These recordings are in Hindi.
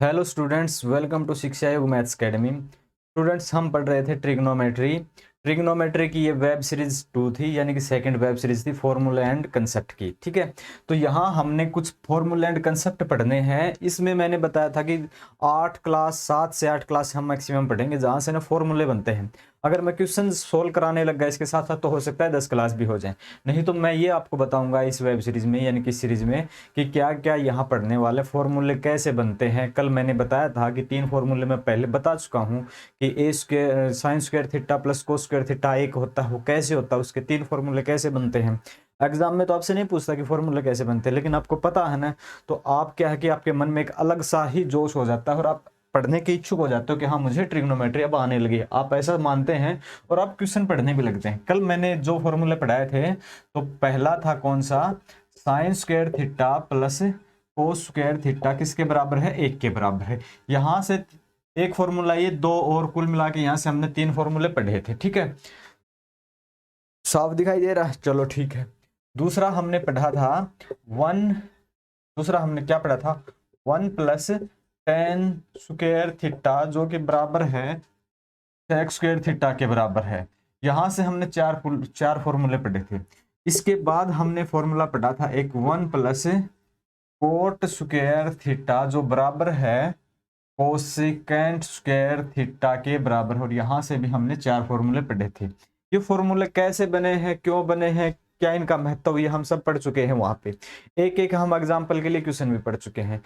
हेलो स्टूडेंट्स, वेलकम टू शिक्षा योग मैथ्स अकेडमी। स्टूडेंट्स, हम पढ़ रहे थे ट्रिग्नोमेट्री की ये वेब सीरीज 2 थी, यानी कि सेकंड वेब सीरीज थी फॉर्मूला एंड कंसेप्ट की। ठीक है, तो यहाँ हमने कुछ फॉर्मूला एंड कंसेप्ट पढ़ने हैं। इसमें मैंने बताया था कि 7 से 8 क्लास हम मैक्सिमम पढ़ेंगे, जहाँ से ना फॉर्मूले बनते हैं। अगर मैं क्वेश्चन सोल्व कराने लग गया इसके साथ साथ, तो हो सकता है 10 क्लास भी हो जाए। नहीं तो मैं ये आपको बताऊंगा इस वेब सीरीज में, यानी कि सीरीज में, कि क्या क्या यहाँ पढ़ने वाले फॉर्मूले कैसे बनते हैं। कल मैंने बताया था कि 3 फॉर्मूले मैं पहले बता चुका हूँ कि a square sine square theta plus cos square theta एक होता है, वो कैसे होता है, उसके 3 फॉर्मूले कैसे बनते हैं। एग्जाम में तो आपसे नहीं पूछता कि फॉर्मूले कैसे बनते हैं, लेकिन आपको पता है ना, तो आप क्या है कि आपके मन में एक अलग सा ही जोश हो जाता है और आप पढ़ने के इच्छुक हो जाते हो कि हाँ, मुझे ट्रिग्नोमेट्री अब आने लगी है। आप ऐसा मानते हैं और आप क्वेश्चन पढ़ने भी लगते हैं। कल मैंने जो फॉर्मूले पढ़ाए थे, तो पहला था कौन सा, sign square theta plus cos square theta किसके बराबर है, 1 के बराबर है। यहां से एक फॉर्मूला, ये 2 और कुल मिला के यहां से हमने 3 फॉर्मूले पढ़े थे। ठीक है, साफ दिखाई दे रहा है? चलो ठीक है। दूसरा हमने पढ़ा था वन दूसरा हमने क्या पढ़ा था, 1 प्लस टेन स्क्वायर थीटा जो कि बराबर है सेक स्क्वायर थीटा के बराबर है। यहां से हमने चार फॉर्मूले पढ़े थे। इसके बाद हमने फॉर्मूला पढ़ा था एक 1 प्लस कोट स्क्वायर थीटा जो बराबर है कोसिकेंट स्क्वायर थीटा के बराबर, और यहां से भी हमने 4 फॉर्मूले पढ़े थे। ये फॉर्मूले कैसे बने हैं, क्यों बने हैं, क्या इनका महत्व, ये हम सब पढ़ चुके हैं। वहां पे एक एक हम एग्जाम्पल के लिए क्वेश्चन भी पढ़ चुके हैं।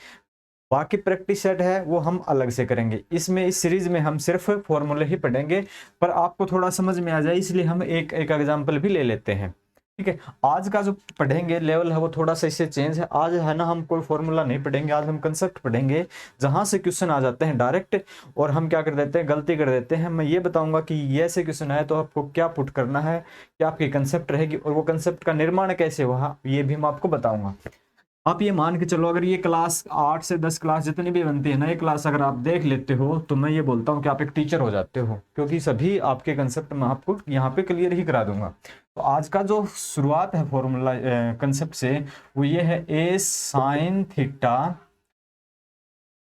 बाकी प्रैक्टिस सेट है वो हम अलग से करेंगे। इसमें इस सीरीज में हम सिर्फ फॉर्मूले ही पढ़ेंगे, पर आपको थोड़ा समझ में आ जाए इसलिए हम एक एक एग्जाम्पल भी ले लेते हैं। ठीक है, आज का जो पढ़ेंगे लेवल है वो थोड़ा सा इससे चेंज है। आज है ना, हम कोई फॉर्मूला नहीं पढ़ेंगे, आज हम कंसेप्ट पढ़ेंगे, जहां से क्वेश्चन आ जाते हैं डायरेक्ट, और हम क्या कर देते हैं, गलती कर देते हैं। मैं ये बताऊंगा कि ये ऐसे क्वेश्चन आए तो आपको क्या पुट करना है, क्या आपकी कंसेप्ट रहेगी, और वो कंसेप्ट का निर्माण कैसे हुआ ये भी मैं आपको बताऊंगा। आप ये मान के चलो, अगर ये क्लास 8 से 10 क्लास जितनी भी बनती है ना, ये क्लास अगर आप देख लेते हो, तो मैं ये बोलता हूँ कि आप एक टीचर हो जाते हो, क्योंकि सभी आपके कंसेप्ट मैं आपको यहाँ पे क्लियर ही करा दूंगा। तो आज का जो शुरुआत है फॉर्मूला कंसेप्ट से, वो ये है A sine theta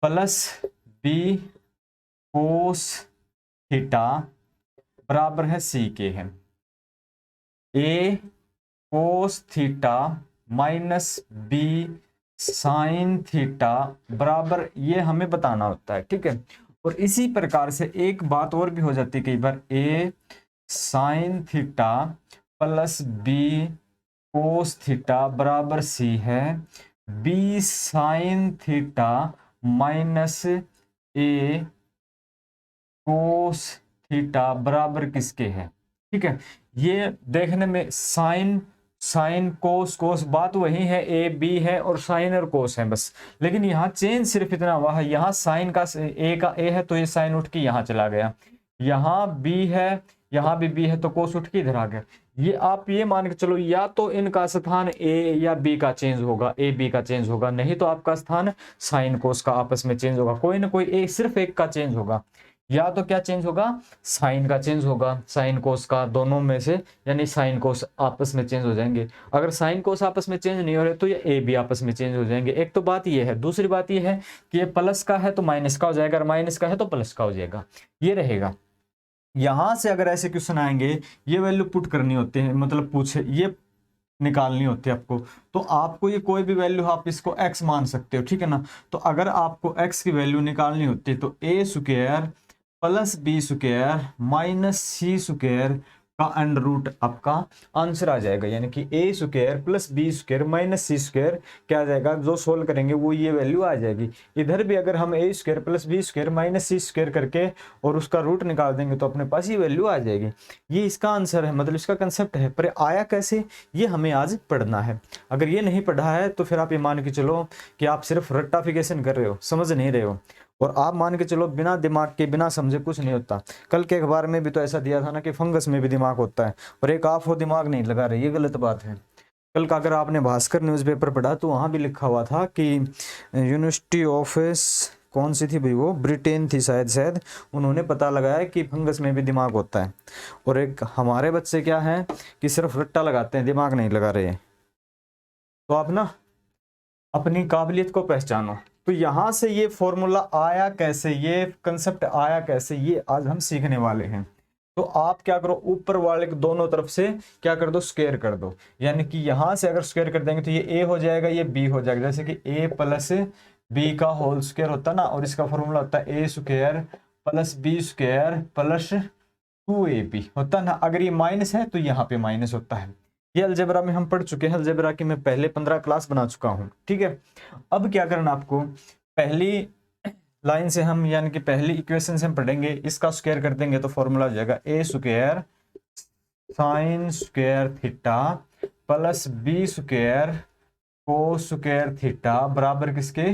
plus B cos theta बराबर है सी के है। A cos theta minus B sine theta बराबर, ये हमें बताना होता है। ठीक है, और इसी प्रकार से एक बात और भी हो जाती है कई बार, a sine theta plus B cos theta बराबर सी है। B sine theta minus a cos theta बराबर किसके है। ठीक है, ये देखने में साइन साइन कोस कोस बात वही है, ए बी है और साइन और कोस है बस, लेकिन यहाँ चेंज सिर्फ इतना हुआ है, यहाँ साइन का ए है तो ये साइन उठ के यहाँ चला गया, यहाँ बी है, यहाँ भी बी है तो कोस उठ के इधर आ गया। ये आप ये मान के चलो, या तो इनका स्थान ए या बी का चेंज होगा, ए बी का चेंज होगा, नहीं तो आपका स्थान साइन कोस का आपस में चेंज होगा। कोई ना कोई एक, सिर्फ एक का चेंज होगा। या तो क्या चेंज होगा, साइन का चेंज होगा, साइन कोस का, दोनों में से, यानी साइन कोस आपस में चेंज हो जाएंगे। अगर साइन कोस आपस में चेंज नहीं हो रहे तो ये ए भी आपस में चेंज हो जाएंगे। एक तो बात ये है। दूसरी बात ये है कि ये प्लस का है तो माइनस का हो जाएगा, और माइनस का है तो प्लस का हो जाएगा, ये रहेगा। यहां से अगर ऐसे क्वेश्चन आएंगे, ये वैल्यू पुट करनी होती है, मतलब पूछे ये निकालनी होती है आपको, तो आपको ये कोई भी वैल्यू आप इसको x मान सकते हो। ठीक है ना, तो अगर आपको x की वैल्यू निकालनी होती है तो ए square plus B square minus सी स्क्वायर का अंडर रूट आपका आंसर आ जाएगा, यानी कि a square plus B square minus C square क्या आ जाएगा, जो सोल्व करेंगे वो ये वैल्यू आ जाएगी। इधर भी अगर हम a square plus B square minus C square करके और उसका रूट निकाल देंगे तो अपने पास ये वैल्यू आ जाएगी। ये इसका आंसर है, मतलब इसका कंसेप्ट है। पर आया कैसे, ये हमें आज पढ़ना है। अगर ये नहीं पढ़ा है तो फिर आप ये मान के चलो कि आप सिर्फ रट्टाफिकेशन कर रहे हो, समझ नहीं रहे हो, और आप मान के चलो बिना दिमाग के बिना समझे कुछ नहीं होता। कल के अखबार में भी तो ऐसा दिया था ना कि फंगस में भी दिमाग होता है, और एक आप वो दिमाग नहीं लगा रहे, ये गलत बात है। कल का अगर आपने भास्कर न्यूज़पेपर पढ़ा तो वहाँ भी लिखा हुआ था कि यूनिवर्सिटी ऑफ कौन सी थी भाई, वो ब्रिटेन थी शायद उन्होंने पता लगाया कि फंगस में भी दिमाग होता है। और एक हमारे बच्चे क्या है कि सिर्फ रट्टा लगाते हैं, दिमाग नहीं लगा रहे हैं। तो आप ना अपनी काबिलियत को पहचानो। तो यहां से ये फॉर्मूला आया कैसे, ये कंसेप्ट आया कैसे, ये आज हम सीखने वाले हैं। तो आप क्या करो, ऊपर वाले दोनों तरफ से क्या कर दो, स्क्वायर कर दो। यानी कि यहां से अगर स्क्वायर कर देंगे तो ये ए हो जाएगा, ये बी हो जाएगा। जैसे कि ए प्लस बी का होल स्क्वायर होता है ना, और इसका फॉर्मूला होता है ए square plus B square plus 2ab होता है ना। अगर ये माइनस है तो यहाँ पे माइनस होता है। ये अलजेब्रा में हम पढ़ चुके हैं, अलजेब्रा की मैं पहले 15 क्लास बना चुका हूँ, ठीक है। अब क्या करना आपको, पहली लाइन से हम यानी कि पहली इक्वेशन से हम पढ़ेंगे, इसका स्क्वायर कर देंगे तो फॉर्मूला हो जाएगा A square sine square theta plus B square cos square theta बराबर किसके,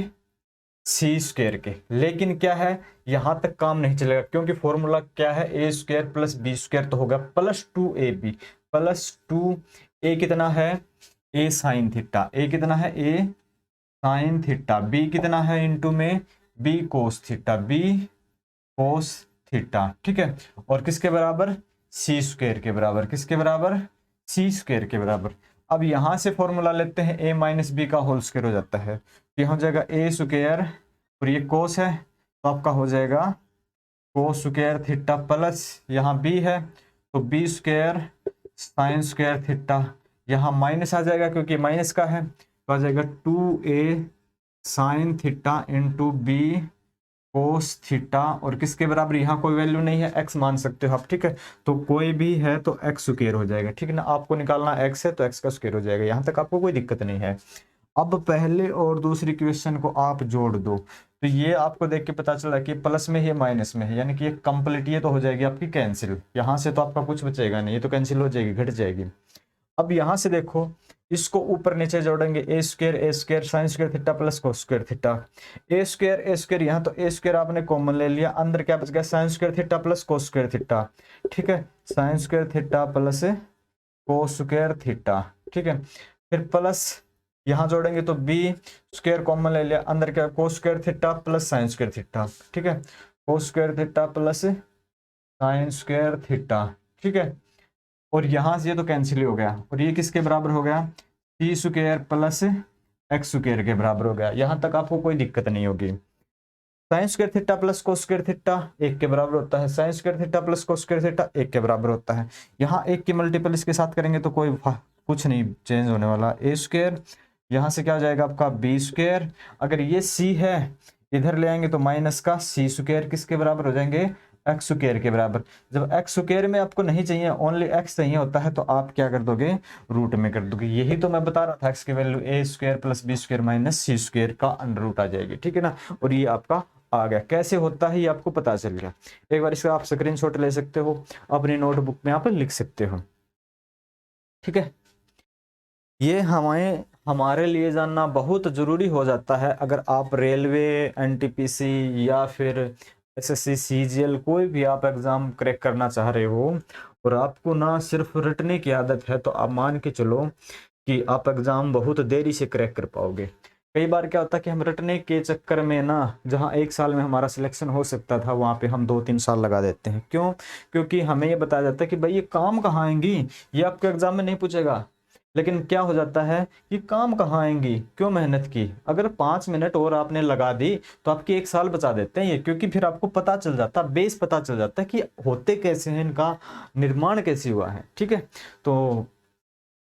सी स्क्वायर के। लेकिन क्या है, यहां तक काम नहीं चलेगा, क्योंकि फॉर्मूला क्या है, ए स्क्वायर प्लस बी स्क्वायर तो होगा प्लस 2ab प्लस 2, ए कितना है, ए साइन थीटा, ए कितना है, ए साइन थीटा, बी कितना है इंटू में B cos theta, B cos theta, ठीक है। और किसके बराबर, सी स्क्वायर के बराबर, किसके बराबर, सी स्क्वायर के बराबर। अब यहां से फॉर्मूला लेते हैं, ए माइनस बी का होल स्क्वायर हो जाता है, तो हो जाएगा ए स्क्वायर, और ये कोस है तो आपका हो जाएगा कोस स्क्वायर थीटा प्लस यहाँ बी है तो B square sine square theta, यहाँ माइनस आ जाएगा क्योंकि माइनस का है, तो आ जाएगा 2a sine theta into B cos theta, और किसके बराबर, यहाँ कोई वैल्यू नहीं है, x मान सकते हो आप, ठीक है। तो कोई भी है तो x स्क्वायर हो जाएगा, ठीक है ना। आपको निकालना x है तो x का स्क्वायर हो जाएगा, यहाँ तक आपको कोई दिक्कत नहीं है। अब पहले और दूसरी क्वेश्चन को आप जोड़ दो, तो ये आपको देख के पता चला कि प्लस में है माइनस में है, यानी कि ये कंप्लीट, ये तो हो जाएगी आपकी कैंसिल, यहाँ से तो आपका कुछ बचेगा नहीं, ये तो कैंसिल हो जाएगी, घट जाएगी। अब यहाँ से देखो, इसको ऊपर नीचे जोड़ेंगे, A square sine square theta plus cos square theta, A square यहाँ तो ए स्क्वायर आपने कॉमन ले लिया, अंदर क्या बच गया, sign square theta plus cos square theta, ठीक है। Sign square theta plus cos square theta, ठीक है। फिर प्लस यहाँ जोड़ेंगे तो बी स्क्वायर कॉमन ले लिया, अंदर क्या, कोस square theta plus sign square theta, ठीक है। कोस square theta plus sign square theta, ठीक है। और यहां से ये तो कैंसिल ही हो गया, और ये किसके बराबर हो गया, सी स्क्वायर प्लस एक्स स्क्वायर के बराबर हो गया। यहां तक आपको कोई दिक्कत नहीं होगी। Sign square theta plus cos square theta 1 के बराबर होता है, sign square theta plus cos square theta 1 के बराबर होता है। यहाँ 1 की मल्टीपल इसके साथ करेंगे तो कोई कुछ नहीं चेंज होने वाला, ए स्क्वायर, यहाँ से क्या हो जाएगा आपका बी स्क्वायर, अगर ये सी है इधर ले आएंगे तो माइनस का सी स्क्वायर, किसके बराबर हो जाएंगे, एक्स स्क्वायर के बराबर। जब एक्स स्क्वायर में आपको नहीं चाहिए, ओनली एक्स चाहिए होता है, तो आप क्या कर दोगे, रूट में कर दोगे। यही तो मैं बता रहा था, एक्स की value A square plus B square minus C square का अंडर रूट आ जाएगी, ठीक है ना। और ये आपका आ गया, कैसे होता है ये आपको पता चल गया। एक बार इसका आप स्क्रीनशॉट ले सकते हो, अपनी नोटबुक में आप लिख सकते हो, ठीक है। ये हमारे लिए जानना बहुत ज़रूरी हो जाता है, अगर आप रेलवे, एनटीपीसी या फिर एसएससी सीजीएल कोई भी आप एग्ज़ाम क्रैक करना चाह रहे हो, और आपको ना सिर्फ रटने की आदत है, तो आप मान के चलो कि आप एग्ज़ाम बहुत देरी से क्रैक कर पाओगे। कई बार क्या होता है कि हम रटने के चक्कर में ना, जहाँ 1 साल में हमारा सिलेक्शन हो सकता था, वहाँ पे हम 2-3 साल लगा देते हैं। क्यों? क्योंकि हमें ये बताया जाता है कि भाई ये काम कहाँ आएंगी, ये आपके एग्ज़ाम में नहीं पूछेगा। लेकिन क्या हो जाता है कि काम कहाँ आएंगी, क्यों मेहनत की, अगर 5 मिनट और आपने लगा दी तो आपकी 1 साल बचा देते हैं ये, क्योंकि फिर आपको पता चल जाता, बेस पता चल जाता है कि होते कैसे हैं, इनका निर्माण कैसे हुआ है, ठीक है। तो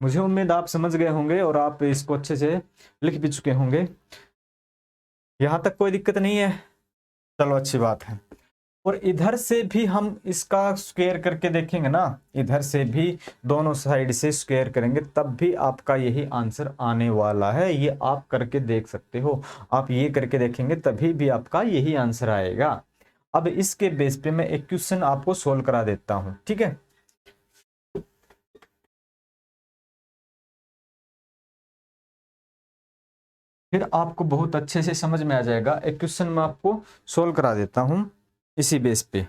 मुझे उम्मीद आप समझ गए होंगे और आप इसको अच्छे से लिख भी चुके होंगे, यहाँ तक कोई दिक्कत नहीं है, चलो अच्छी बात है। और इधर से भी हम इसका स्क्वायर करके देखेंगे ना, इधर से भी दोनों साइड से स्क्वायर करेंगे, तब भी आपका यही आंसर आने वाला है। ये आप करके देख सकते हो, आप ये करके देखेंगे तभी भी आपका यही आंसर आएगा। अब इसके बेस पे मैं एक क्वेश्चन आपको सोल्व करा देता हूं, ठीक है। फिर आपको बहुत अच्छे से समझ में आ जाएगा। एक क्वेश्चन मैं आपको सोल्व करा देता हूं इसी बेस पे।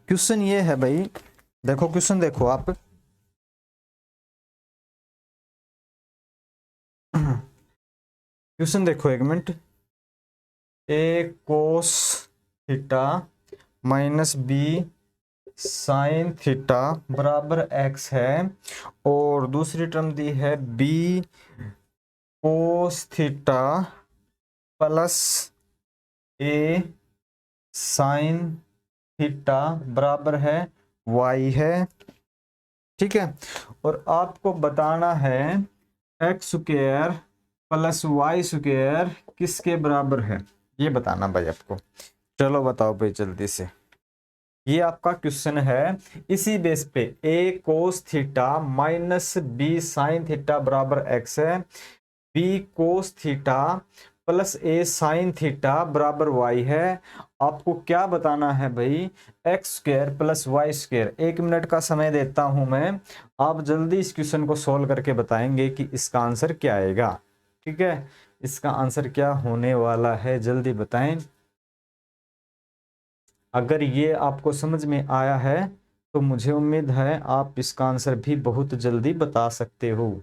क्वेश्चन ये है भाई, देखो क्वेश्चन देखो आप, क्वेश्चन देखो एक minute. A cos theta minus B sine theta बराबर एक्स है, और दूसरी टर्म दी है B cos theta plus A sine theta बराबर है वाई है। ठीक है, और आपको बताना है X square plus Y square किसके बराबर है, ये बताना भाई आपको। चलो बताओ भाई जल्दी से, ये आपका क्वेश्चन है। इसी बेस पे A cos theta minus B sine theta बराबर एक्स है, B cos theta plus A sine theta बराबर वाई है। आपको क्या बताना है भाई, X square plus Y square. 1 minute का समय देता हूं मैं, आप जल्दी इस क्वेश्चन को सोल्व करके बताएंगे कि इसका आंसर क्या आएगा। ठीक है, इसका आंसर क्या होने वाला है, जल्दी बताएं। अगर ये आपको समझ में आया है तो मुझे उम्मीद है आप इसका आंसर भी बहुत जल्दी बता सकते हो।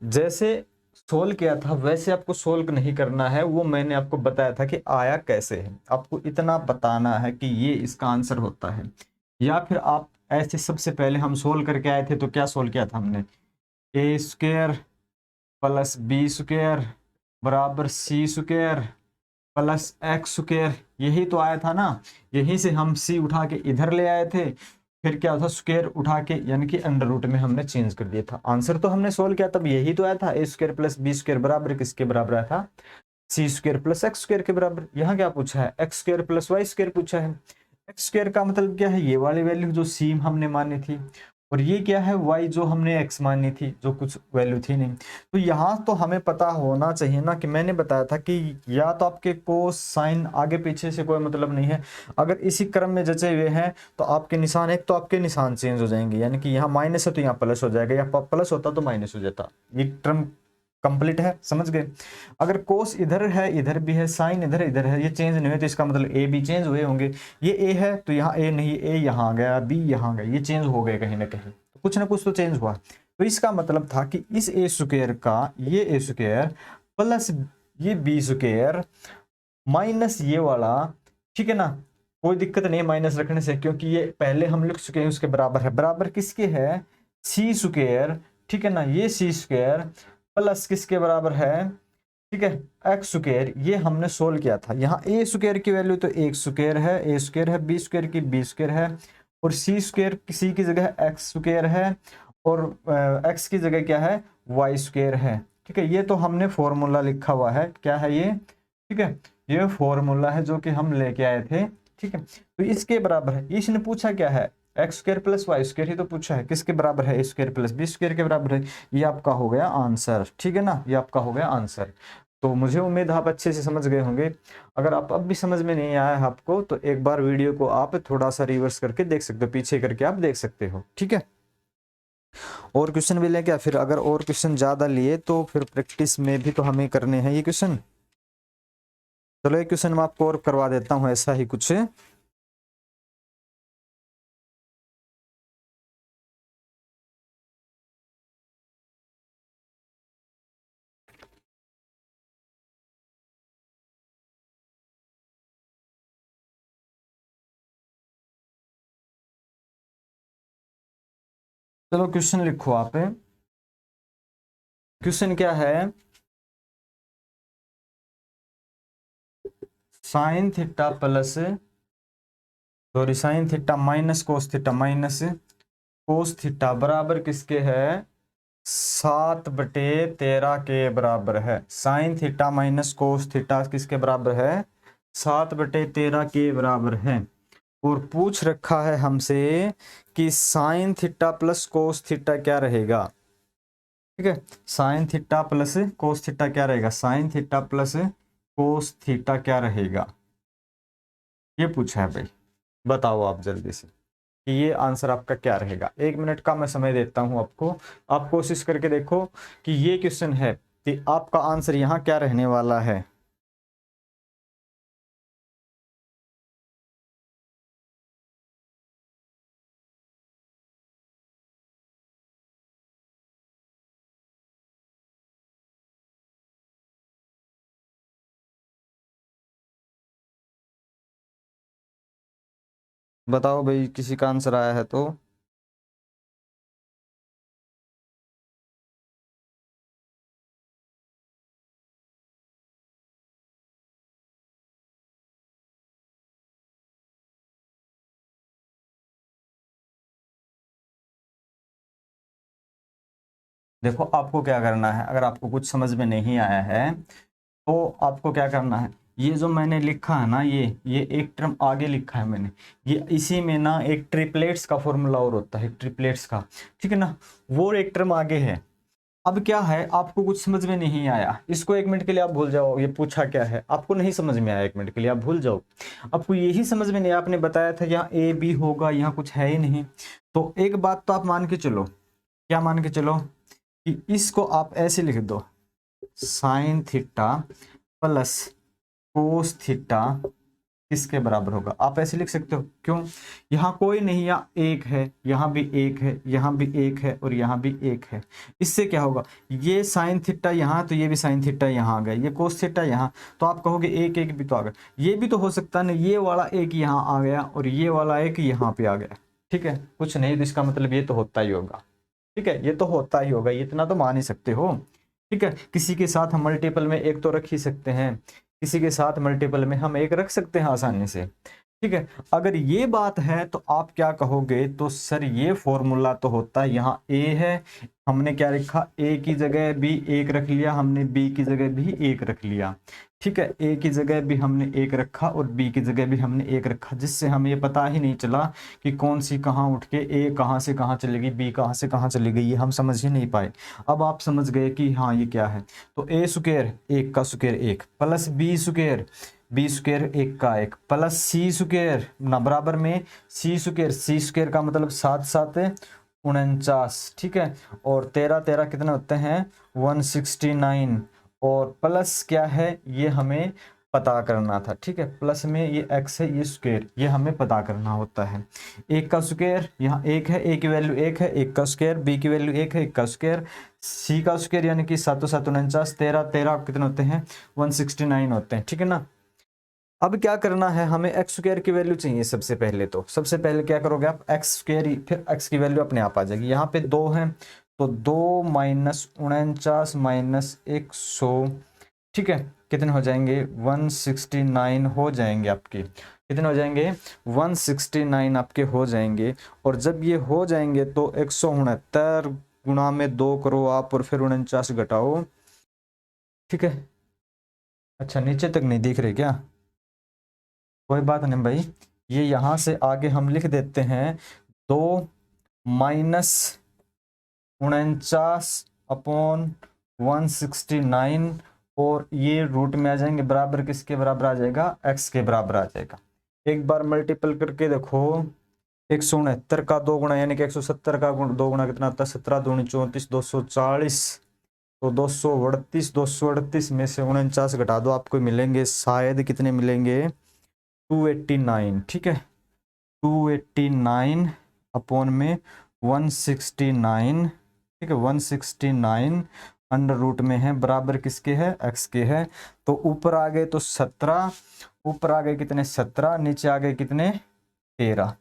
जैसे सोल्व किया था वैसे आपको सोल्व नहीं करना है, वो मैंने आपको बताया था कि आया कैसे है। आपको इतना बताना है कि ये इसका आंसर होता है, या फिर आप ऐसे सबसे पहले हम सोल्व करके आए थे तो क्या सोल्व किया था हमने, ए स्क्वायर प्लस बी स्क्वायर बराबर सी स्क्वायर प्लस एक्स स्क्वायर, यही तो आया था ना। यहीं से हम सी उठा के इधर ले आए थे, फिर क्या था स्क्वायर उठा के यानी कि अंडर रूट में हमने चेंज कर दिया था। आंसर तो हमने सोल्व किया तब यही तो आया था, A square plus B square बराबर किसके बराबर आया था, C square plus X square के बराबर। यहाँ क्या पूछा है, X square plus Y square पूछा है। एक्स स्क्वायर का मतलब क्या है, ये वाली वैल्यू जो सी हमने मानी थी, और ये क्या है y जो हमने x मानी थी, जो कुछ वैल्यू थी नहीं। तो यहाँ तो हमें पता होना चाहिए ना कि मैंने बताया था कि या तो आपके कोस साइन आगे पीछे से कोई मतलब नहीं है, अगर इसी क्रम में जचे हुए हैं तो आपके निशान, एक तो आपके निशान चेंज हो जाएंगे, यानी कि यहाँ माइनस है तो यहाँ प्लस हो जाएगा, या प्लस होता तो माइनस हो जाता। ये टर्म कंप्लीट है, समझ गए। अगर कोस इधर है इधर भी है, साइन इधर इधर है, ये चेंज नहीं हुए तो इसका मतलब ए भी चेंज हुए होंगे। ये ए है तो यहाँ ए नहीं, ए यहाँ गया, बी यहाँ गया, ये चेंज हो गए कहीं ना कहीं, कुछ ना कुछ तो चेंज हुआ। तो इसका मतलब था कि इस ए स्क्वायर का ये ए स्क्वायर प्लस ये बी स्क्वायर माइनस ये वाला, ठीक है ना, कोई दिक्कत नहीं है माइनस रखने से, क्योंकि ये पहले हम लिख चुके हैं उसके बराबर है। बराबर किसके है, सी स्क्वायर, ठीक है ना, ये सी स्क्वायर प्लस किसके बराबर है, ठीक है, एक्स स्क्वायर। ये हमने सोल्व किया था। यहाँ ए स्क्वायर की वैल्यू तो एक स्क्वायर है, ए स्क्वायर है, बी स्क्वायर की बी स्क्वायर है, और सी स्क्वायर सी की जगह एक्स स्क्वायर है, और एक्स की जगह क्या है, वाई स्क्वायर है। ठीक है, ये तो हमने फॉर्मूला लिखा हुआ है, क्या है ये, ठीक है, ये फॉर्मूला है जो कि हम लेके आए थे। ठीक है, तो इसके बराबर है, इसने पूछा क्या है, X square plus Y square ही तो पूछा है, किसके बराबर है, ए स्क्वायर प्लस बी स्क्वायर के बराबर है। ये आपका हो गया आंसर, ठीक है ना, ये आपका हो गया आंसर। तो मुझे उम्मीद है आप अच्छे से समझ गए होंगे। अगर आप अब भी समझ में नहीं आया है आपको, तो एक बार वीडियो को आप थोड़ा सा रिवर्स करके देख सकते हो, पीछे करके आप देख सकते हो। ठीक है, और क्वेश्चन भी लें क्या, फिर अगर और क्वेश्चन ज्यादा लिए तो फिर प्रैक्टिस में भी तो हमें करने हैं ये क्वेश्चन। चलो एक क्वेश्चन मैं आपको और करवा देता हूं ऐसा ही कुछ। चलो क्वेश्चन लिखो आप। क्वेश्चन क्या है, sign theta plus, sorry sine theta minus cos theta minus cos theta बराबर किसके है, 7/13 के बराबर है। Sign theta minus cos theta किसके बराबर है, 7/13 के बराबर है। और पूछ रखा है हमसे कि sign theta plus cos theta क्या रहेगा। ठीक है, sign theta plus cos theta क्या रहेगा, sign theta plus cos theta क्या रहेगा, ये पूछा है भाई। बताओ आप जल्दी से कि ये आंसर आपका क्या रहेगा। 1 मिनट का मैं समय देता हूं आपको, आप कोशिश करके देखो कि ये क्वेश्चन है कि आपका आंसर यहाँ क्या रहने वाला है। बताओ भाई, किसी का आंसर आया है तो। देखो आपको क्या करना है, अगर आपको कुछ समझ में नहीं आया है तो आपको क्या करना है, ये जो मैंने लिखा है ना, ये एक टर्म आगे लिखा है मैंने, ये इसी में ना एक ट्रिपलेट्स का फॉर्मूला और होता है, ट्रिपलेट्स का, ठीक है ना, वो एक टर्म आगे है। अब क्या है, आपको कुछ समझ में नहीं आया, इसको 1 मिनट के लिए आप भूल जाओ, ये पूछा क्या है आपको नहीं समझ में आया, 1 मिनट के लिए आप भूल जाओ। आपको यही समझ में नहीं आया, आपने बताया था यहाँ ए बी होगा, यहाँ कुछ है ही नहीं। तो एक बात तो आप मान के चलो, क्या मान के चलो, कि इसको आप ऐसे लिख दो, sign theta plus cos theta किसके बराबर होगा, आप ऐसे लिख सकते हो। क्यों, यहाँ कोई नहीं, यहाँ एक है, यहाँ भी एक है, यहाँ भी एक है, और यहाँ भी एक है। इससे क्या होगा, ये साइन थीटा यहाँ, तो ये भी साइन थीटा यहाँ आ गया, ये कोस थीटा यहाँ, तो आप कहोगे एक एक भी तो आ गया। ये भी तो हो सकता है ना, ये वाला एक यहाँ आ गया और ये वाला एक यहाँ पे आ गया, ठीक है, कुछ नहीं तो इसका मतलब ये तो होता ही होगा, ठीक है, ये तो होता ही होगा, इतना तो मान ही सकते हो। ठीक है, किसी के साथ हम मल्टीपल में एक तो रख ही सकते हैं, किसी के साथ मल्टीपल में हम एक रख सकते हैं आसानी से। ठीक है, अगर ये बात है तो आप क्या कहोगे, तो सर ये फॉर्मूला तो होता है, यहाँ ए है, हमने क्या लिखा, ए की जगह भी एक रख लिया, हमने बी की जगह भी एक रख लिया। ठीक है, ए की जगह भी हमने एक रखा और बी की जगह भी हमने एक रखा, जिससे हमें ये पता ही नहीं चला कि कौन सी कहाँ उठ के ए कहाँ से कहाँ चली गई, बी कहाँ से कहाँ चली गई, ये हम समझ ही नहीं पाए। अब आप समझ गए कि हाँ ये क्या है, तो ए स्क्वायर एक का स्क्वायर एक, plus B square, B square एक का एक, प्लस सी स्क्वायर ना बराबर में सी स्क्वायर, सी स्क्वायर का मतलब 7 7 49, ठीक है, और 13 13 कितने होते हैं 169, और प्लस क्या है ये हमें पता करना था। ठीक है, प्लस में ये x है, ये स्क्वायर, ये हमें पता करना होता है। एक का स्क्वायर यहाँ एक है, ए की वैल्यू एक है, एक का स्क्वायर, बी की वैल्यू एक है, एक का स्क्वायर, सी का स्क्वायर यानी कि 7 7 49, 13 13 कितने होते हैं 169 होते हैं। ठीक है ना, अब क्या करना है, हमें एक्स स्क्वायर की वैल्यू चाहिए सबसे पहले, तो सबसे पहले क्या करोगे आप, एक्स स्क्वायर, फिर एक्स की वैल्यू अपने आप आ जाएगी। यहाँ पे 2 है तो 2 माइनस 49 माइनस 100, ठीक है, कितने हो जाएंगे 169 हो जाएंगे आपके, कितने हो जाएंगे 169 आपके हो जाएंगे। और जब ये हो जाएंगे तो 169 गुणा में 2 करो आप, और फिर 49 घटाओ। ठीक है, अच्छा नीचे तक नहीं दिख रहे क्या, कोई बात नहीं भाई, ये यहाँ से आगे हम लिख देते हैं 2 माइनस 49 अपॉन 169, और ये रूट में आ जाएंगे, बराबर किसके बराबर आ जाएगा, x के बराबर आ जाएगा। एक बार मल्टीपल करके देखो, 169 का 2 गुणा यानी कि 170 का 2 गुणा कितना होता है, 17 दूनी 34, 240, तो 238 में से 49 घटा दो, आपको मिलेंगे शायद कितने मिलेंगे 289। ठीक है, 289 अपॉन में 169, ठीक है 169 अंडर रूट में है, बराबर किसके है, x के है। तो ऊपर आ गए तो 17, ऊपर आ गए कितने 17, नीचे आ गए कितने 13,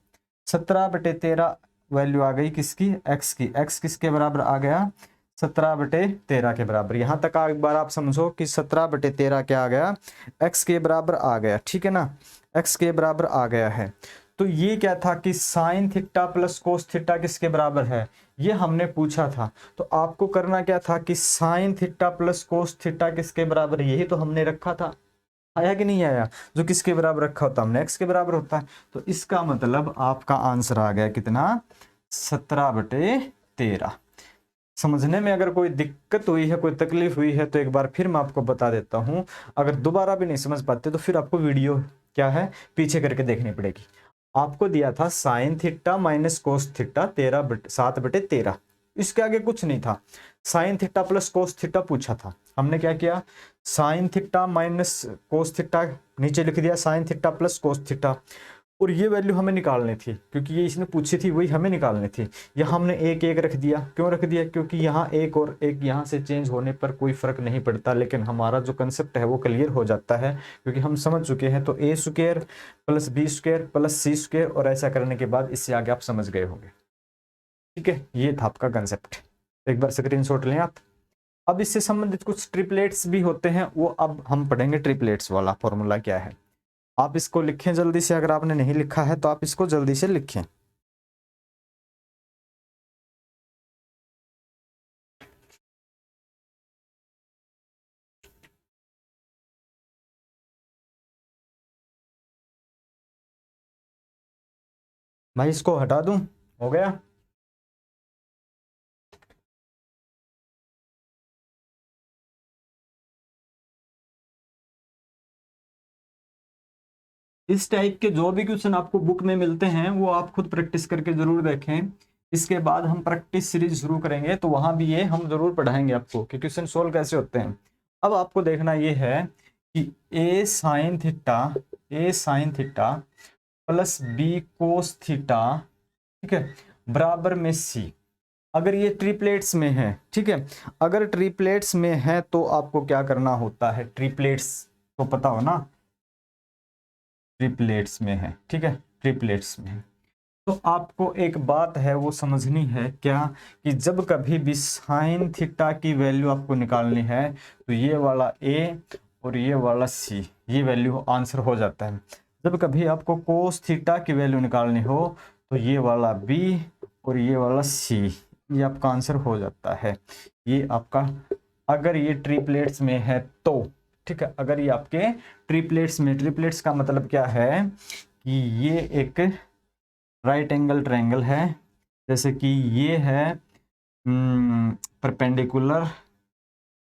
17/13 वैल्यू आ गई किसकी, x की, x किसके बराबर आ गया 17/13 के बराबर। यहाँ तक एक बार आप समझो कि 17/13 क्या आ गया, x के बराबर आ गया। ठीक है ना, x के बराबर आ गया है। तो ये क्या था कि sign theta plus cos theta किसके बराबर है, ये हमने पूछा था। तो आपको करना क्या था कि sign theta plus cos theta किसके बराबर, यही तो हमने रखा था, आया कि नहीं आया, जो किसके बराबर रखा होता हमने x के बराबर होता है। तो इसका मतलब आपका आंसर आ गया कितना 17/13। समझने में अगर कोई दिक्कत हुई है, कोई तकलीफ हुई है, तो एक बार फिर मैं आपको बता देता हूं, अगर दोबारा भी नहीं समझ पाते तो फिर आपको वीडियो क्या है पीछे करके देखनी पड़ेगी। आपको दिया था sign theta minus cos theta 7/13, इसके आगे कुछ नहीं था, sign theta plus cos theta पूछा था। हमने क्या किया, sign theta minus cos theta नीचे लिख दिया, साइन थीटा प्लस कोस थीटा, और ये वैल्यू हमें निकालनी थी, क्योंकि ये इसने पूछी थी वही हमें निकालनी थी। यहाँ हमने एक एक रख दिया, क्यों रख दिया, क्योंकि यहाँ एक और एक यहाँ से चेंज होने पर कोई फर्क नहीं पड़ता, लेकिन हमारा जो कंसेप्ट है वो क्लियर हो जाता है, क्योंकि हम समझ चुके हैं। तो ए square plus B square plus C square, और ऐसा करने के बाद इससे आगे आप समझ गए होंगे। ठीक है, ये था आपका कंसेप्ट, एक बार स्क्रीनशॉट लें आप। अब इससे संबंधित कुछ ट्रिपलेट्स भी होते हैं, वो अब हम पढ़ेंगे। ट्रिपलेट्स वाला फॉर्मूला क्या है, आप इसको लिखें जल्दी से, अगर आपने नहीं लिखा है तो आप इसको जल्दी से लिखें। भाई इसको हटा दूं, हो गया। इस टाइप के जो भी क्वेश्चन आपको बुक में मिलते हैं वो आप खुद प्रैक्टिस करके जरूर देखें। इसके बाद हम प्रैक्टिस सीरीज शुरू करेंगे, तो वहां भी ये हम जरूर पढ़ाएंगे आपको कि क्वेश्चन सोल्व कैसे होते हैं। अब आपको देखना ये है कि A sine theta plus B cos theta, ठीक है, बराबर में सी। अगर ये ट्रिपलेट्स में है, ठीक है, अगर ट्रिपलेट्स में है तो आपको क्या करना होता है, ट्रिपलेट्स तो पता हो ना, ट्रिपलेट्स में है, ठीक है, ट्रिपलेट्स में है, तो आपको एक बात है वो समझनी है क्या, कि जब कभी भी साइन थीटा की वैल्यू आपको निकालनी है तो ये वाला ए और ये वाला सी, ये वैल्यू आंसर हो जाता है। जब कभी आपको कोस थीटा की वैल्यू निकालनी हो तो ये वाला बी और ये वाला सी, ये आपका आंसर हो जाता है। ये आपका, अगर ये ट्रिपलेट्स में है तो, ठीक है, अगर ये आपके ट्रिपलेट्स में, ट्रिपलेट्स का मतलब क्या है कि ये एक राइट एंगल ट्रायंगल है, जैसे कि ये है परपेंडिकुलर,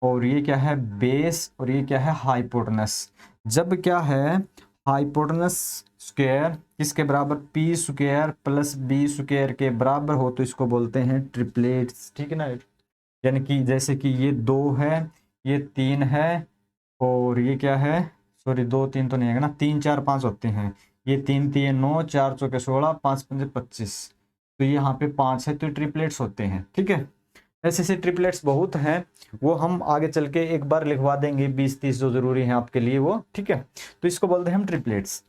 और ये क्या है बेस, और ये क्या है हाइपोटेनस। जब क्या है हाइपोटेनस स्क्वायर किसके बराबर, P square plus B square के बराबर हो तो इसको बोलते हैं ट्रिपलेट्स, ठीक है ना। यानी कि जैसे कि ये 2 है, ये 3 है, और ये क्या है, सॉरी 2 3 तो नहीं है ना, 3 4 5 होते हैं, ये 3 3 9 4 चौके 16 5 5 25, तो ये यहाँ पे 5 है, तो ट्रिपलेट्स होते हैं, ठीक है। ऐसे ऐसे ट्रिपलेट्स बहुत हैं, वो हम आगे चल के एक बार लिखवा देंगे 20 30 जो जरूरी है आपके लिए वो, ठीक है। तो इसको बोलते हैं हम ट्रिपलेट्स।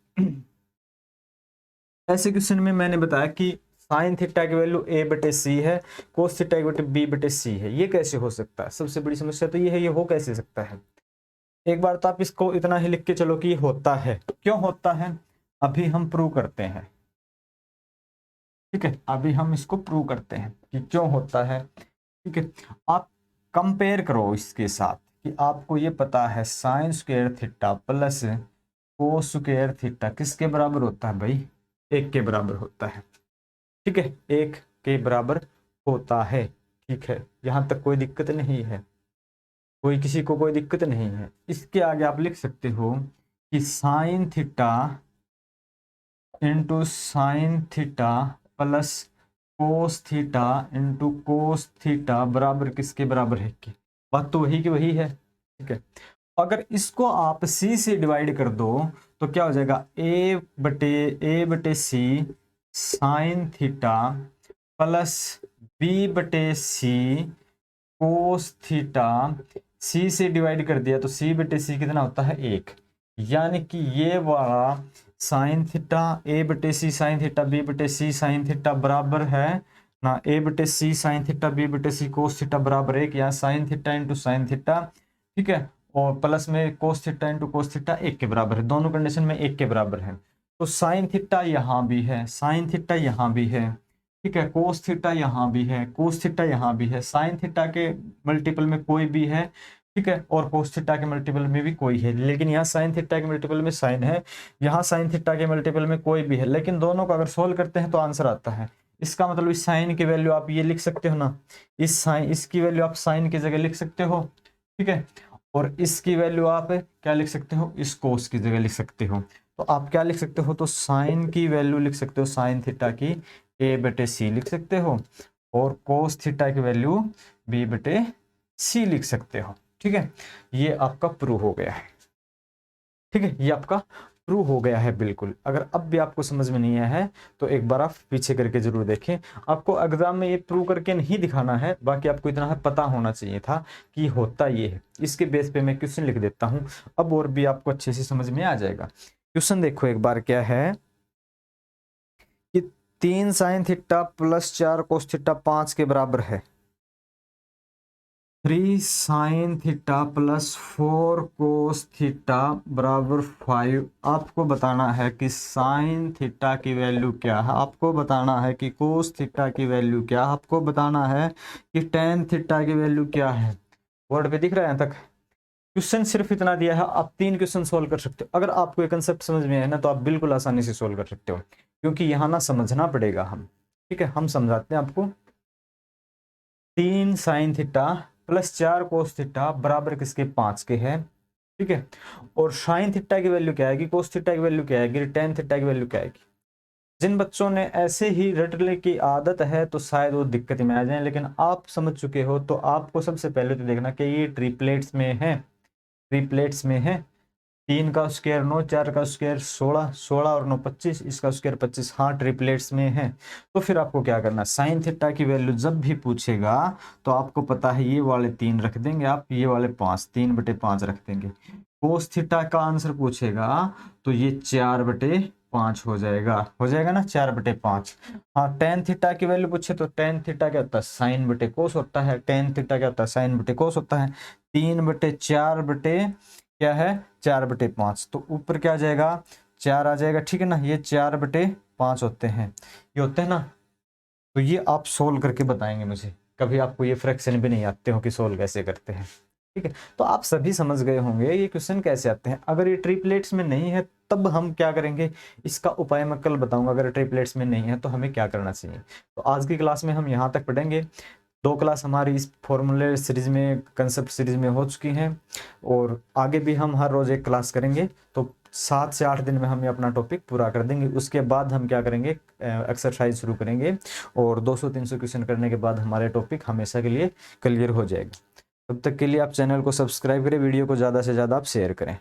ऐसे क्वेश्चन में मैंने बताया कि साइन थीटा की वैल्यू ए बटे सी है, कोस थीटा की वैल्यू बी बटे सी है, ये कैसे हो सकता है, सबसे बड़ी समस्या तो ये है, ये हो कैसे सकता है। एक बार तो आप इसको इतना ही लिख के चलो कि होता है, क्यों होता है अभी हम प्रूव करते हैं, ठीक है, अभी हम इसको प्रूव करते हैं कि क्यों होता है, ठीक है। आप कंपेयर करो इसके साथ कि आपको ये पता है sign square theta plus cos square theta किसके बराबर होता है भाई, 1 के बराबर होता है, ठीक है, 1 के बराबर होता है, ठीक है, यहां तक कोई दिक्कत नहीं है, कोई किसी को कोई दिक्कत नहीं है। इसके आगे आप लिख सकते हो कि sign theta into sine theta plus cos theta into cos theta बराबर किसके बराबर है, की बात तो वही की वही है, ठीक है। अगर इसको आप सी से डिवाइड कर दो तो क्या हो जाएगा, ए बटे सी साइन थीटा प्लस बी बटे सी कोस थीटा, सी से डिवाइड कर दिया तो सी बटे सी कितना होता है 1, यानी कि ये वाला साइन थीटा ए बटे सी साइन थीटा बी बटे सी साइन थीटा बराबर है ना, ए बटे सी साइन थीटा बी बटे सी कोस थीटा बराबर 1, या sign theta into sine theta, ठीक है, और प्लस में cos theta into cos theta 1 के बराबर है, दोनों कंडीशन में 1 के बराबर है। तो साइन थीटा यहाँ भी है, साइन थीटा यहाँ भी है, ठीक है, कोस थीटा यहाँ भी है, कोस थीटा यहाँ भी है, साइन थीटा के मल्टीपल में कोई भी है, ठीक है, और कोस थीटा के मल्टीपल में भी कोई है, लेकिन यहाँ साइन थीटा के मल्टीपल में साइन है, यहाँ साइन थीटा के मल्टीपल में कोई भी है, लेकिन दोनों को अगर सोल्व करते हैं तो आंसर आता है। इसका मतलब इस साइन की वैल्यू आप ये लिख सकते हो ना, इस साइन, इसकी वैल्यू आप साइन की जगह लिख सकते हो, ठीक है, और इसकी वैल्यू आप क्या लिख सकते हो, इस कोस की जगह लिख सकते हो। तो आप क्या लिख सकते हो, तो साइन की वैल्यू लिख सकते हो साइन थीटा की ए बटे सी लिख सकते हो, और कोस थीटा की वैल्यू बी बटे सी लिख सकते हो, ठीक है। ये आपका प्रूव हो गया है, ठीक है, ये आपका प्रूव हो गया है बिल्कुल। अगर अब भी आपको समझ में नहीं आया है तो एक बार आप पीछे करके जरूर देखें। आपको एग्जाम में ये प्रूव करके नहीं दिखाना है, बाकी आपको इतना है पता होना चाहिए था कि होता ये है। इसके बेस पे मैं क्वेश्चन लिख देता हूँ, अब और भी आपको अच्छे से समझ में आ जाएगा। क्वेश्चन देखो एक बार, क्या है कि 3 sign theta plus 4 cos theta 5 के बराबर है 3 साइन थीटा प्लस 4 कोस थीटा बराबर 5। आपको बताना है कि साइन थीटा की वैल्यू क्या है, आपको बताना है कि कोस थीटा की वैल्यू क्या है, आपको बताना है कि टेन थीटा की वैल्यू क्या है। बोर्ड पे दिख रहा है यहाँ तक? क्वेश्चन सिर्फ इतना दिया है, आप 3 क्वेश्चन सोल्व कर सकते हो। अगर आपको ये कंसेप्ट समझ में आए ना तो आप बिल्कुल आसानी से सोल्व कर सकते हो, क्योंकि यहाँ ना समझना पड़ेगा हम। ठीक है, हम समझाते हैं आपको। 3 साइन थीटा प्लस 4 कोस थीटा बराबर किसके 5 के है। ठीक है, और साइन थीटा की वैल्यू क्या आएगी, कोस थीटा की वैल्यू क्या आएगी, टेन थीटा की वैल्यू क्या आएगी। जिन बच्चों ने ऐसे ही रटने की आदत है तो शायद वो दिक्कत में आ जाए, लेकिन आप समझ चुके हो तो आपको सबसे पहले तो देखना कि ये ट्रिपलेट्स में है, ट्रिपलेट्स में है। 3 का स्क्वायर 9, 4 का स्क्वायर 16, 16 और 9 25, इसका स्क्वायर 25। हाँ ट्रिपलेट्स में है। तो फिर आपको क्या करना, साइन थीटा की वैल्यू जब भी पूछेगा तो आपको पता है ये वाले 3 रख देंगे आप, ये वाले 5, 3/5 रख देंगे। कोस थीटा का आंसर पूछेगा तो ये 4/5 हो जाएगा, हो जाएगा ना 4/5। हाँ टेन थीटा की वैल्यू पूछे तो टेन थीटा क्या होता है, साइन बटे कोस होता है। टेन थीटा क्या होता है, साइन बटे कोस होता है। 3/4 बटे क्या है 4/5, तो ऊपर क्या आ जाएगा 4 आ जाएगा। ठीक है ना, ये 4/5 होते हैं, ये होते हैं ना। तो ये आप सोल्व करके बताएंगे मुझे, कभी आपको ये फ्रैक्शन भी नहीं आते हो कि सोल्व कैसे करते हैं। ठीक है, तो आप सभी समझ गए होंगे ये क्वेश्चन कैसे आते हैं। अगर ये ट्रिपलेट्स में नहीं है तब हम क्या करेंगे, इसका उपाय मैं कल बताऊंगा। अगर ट्रिपलेट्स में नहीं है तो हमें क्या करना चाहिए। तो आज की क्लास में हम यहाँ तक पढ़ेंगे। 2 क्लास हमारी इस फॉर्मूले सीरीज में, कंसेप्ट सीरीज में हो चुकी हैं, और आगे भी हम हर रोज एक क्लास करेंगे। तो 7 से 8 दिन में हम ये अपना टॉपिक पूरा कर देंगे। उसके बाद हम क्या करेंगे, एक्सरसाइज शुरू करेंगे, और 200-300 क्वेश्चन करने के बाद हमारे टॉपिक हमेशा के लिए क्लियर हो जाएगा। तब तक के लिए आप चैनल को सब्सक्राइब करें, वीडियो को ज़्यादा से ज़्यादा आप शेयर करें।